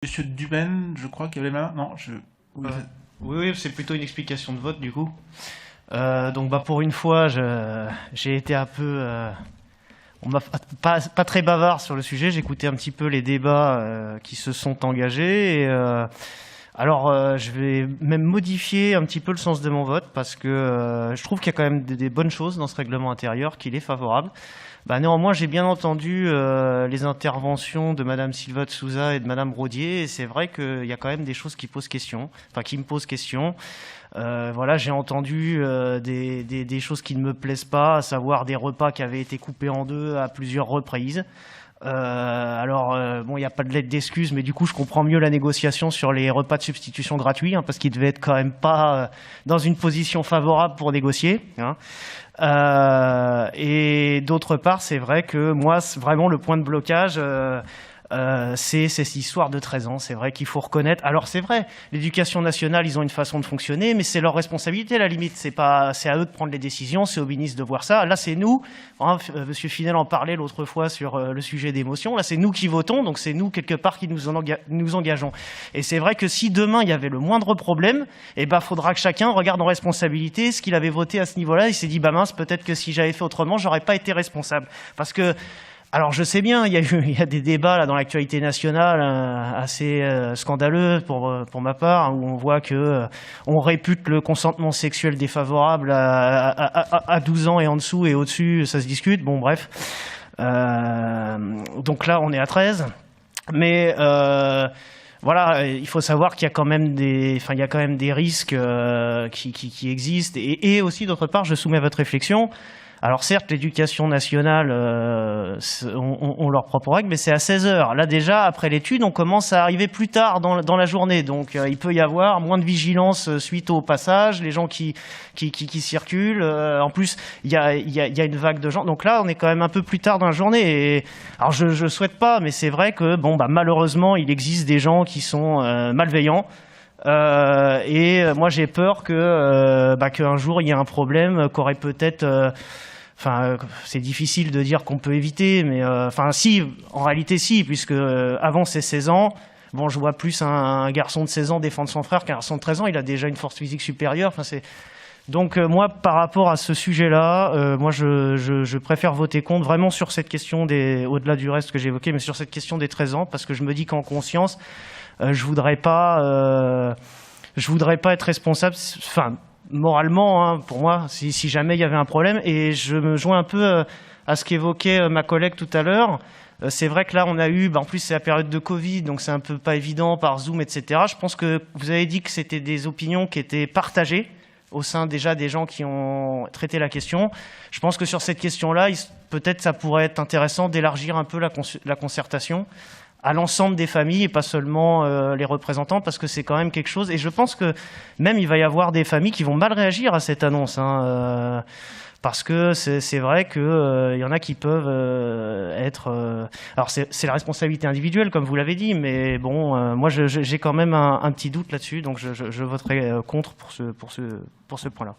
Monsieur Duben, je crois qu'il y avait la main. Non, je. Oui, Euh, oui, c'est plutôt une explication de vote du coup. Donc pour une fois, j'ai été un peu, on m'a pas très bavard sur le sujet. J'ai écouté un petit peu les débats qui se sont engagés. Je vais même modifier un petit peu le sens de mon vote parce que je trouve qu'il y a quand même des bonnes choses dans ce règlement intérieur, qu'il est favorable. Néanmoins, j'ai bien entendu les interventions de Madame Silva de Souza et de Madame Rodier, et c'est vrai qu'il y a quand même des choses qui posent question, enfin qui me posent question. Voilà, j'ai entendu des choses qui ne me plaisent pas, à savoir des repas qui avaient été coupés en deux à plusieurs reprises. Il n'y a pas de lettre d'excuse, mais du coup, je comprends mieux la négociation sur les repas de substitution gratuits, hein, parce qu'ils devaient être quand même pas dans une position favorable pour négocier. Hein. Et d'autre part, c'est vrai que moi, vraiment, le point de blocage, c'est cette histoire de 13 ans. C'est vrai qu'il faut reconnaître. Alors, c'est vrai, l'éducation nationale, ils ont une façon de fonctionner, mais c'est leur responsabilité, à la limite. C'est à eux de prendre les décisions, c'est aux ministres de voir ça. Là, c'est nous. Hein, Monsieur Finel en parlait l'autre fois sur le sujet d'émotion. Là, c'est nous qui votons, donc c'est nous, quelque part, qui nous engageons. Et c'est vrai que si demain, il y avait le moindre problème, faudra que chacun regarde en responsabilité ce qu'il avait voté à ce niveau-là. Il s'est dit, mince, peut-être que si j'avais fait autrement, j'aurais pas été responsable. Parce que, alors je sais bien, il y a des débats là dans l'actualité nationale assez scandaleux pour ma part, où on voit que on répute le consentement sexuel défavorable à 12 ans et en dessous, et au-dessus ça se discute. Bon bref, donc là on est à 13, mais voilà, il faut savoir qu'il y a quand même des risques qui existent, et aussi d'autre part, je soumets à votre réflexion. Alors certes, l'éducation nationale ont leurs propres règles, mais c'est à 16 heures. Là déjà, après l'étude, on commence à arriver plus tard dans la journée. Donc il peut y avoir moins de vigilance suite au passage, les gens qui circulent. En plus, il y a une vague de gens. Donc là, on est quand même un peu plus tard dans la journée. Et, alors je souhaite pas, mais c'est vrai que malheureusement, il existe des gens qui sont malveillants. Moi j'ai peur qu'un jour il y ait un problème qu'aurait peut-être c'est difficile de dire qu'on peut éviter, mais si, en réalité si, puisque avant c'est 16 ans. Bon, je vois plus un garçon de 16 ans défendre son frère qu'un garçon de 13 ans, il a déjà une force physique supérieure. Donc moi, par rapport à ce sujet-là, moi je préfère voter contre, vraiment sur cette question au-delà du reste que j'ai évoqué, mais sur cette question des 13 ans, parce que je me dis qu'en conscience, je voudrais pas être responsable, moralement, hein, pour moi, si jamais il y avait un problème. Et je me joins un peu à ce qu'évoquait ma collègue tout à l'heure. C'est vrai que là, on a eu, en plus c'est la période de Covid, donc c'est un peu pas évident par Zoom, etc. Je pense que vous avez dit que c'était des opinions qui étaient partagées au sein déjà des gens qui ont traité la question. Je pense que sur cette question-là, peut-être ça pourrait être intéressant d'élargir un peu la concertation à l'ensemble des familles et pas seulement les représentants, parce que c'est quand même quelque chose. Et je pense que même il va y avoir des familles qui vont mal réagir à cette annonce, hein, parce que c'est vrai qu'il y en a qui peuvent être... alors c'est la responsabilité individuelle, comme vous l'avez dit, mais bon, moi j'ai quand même un petit doute là-dessus, donc je voterai contre pour ce point-là.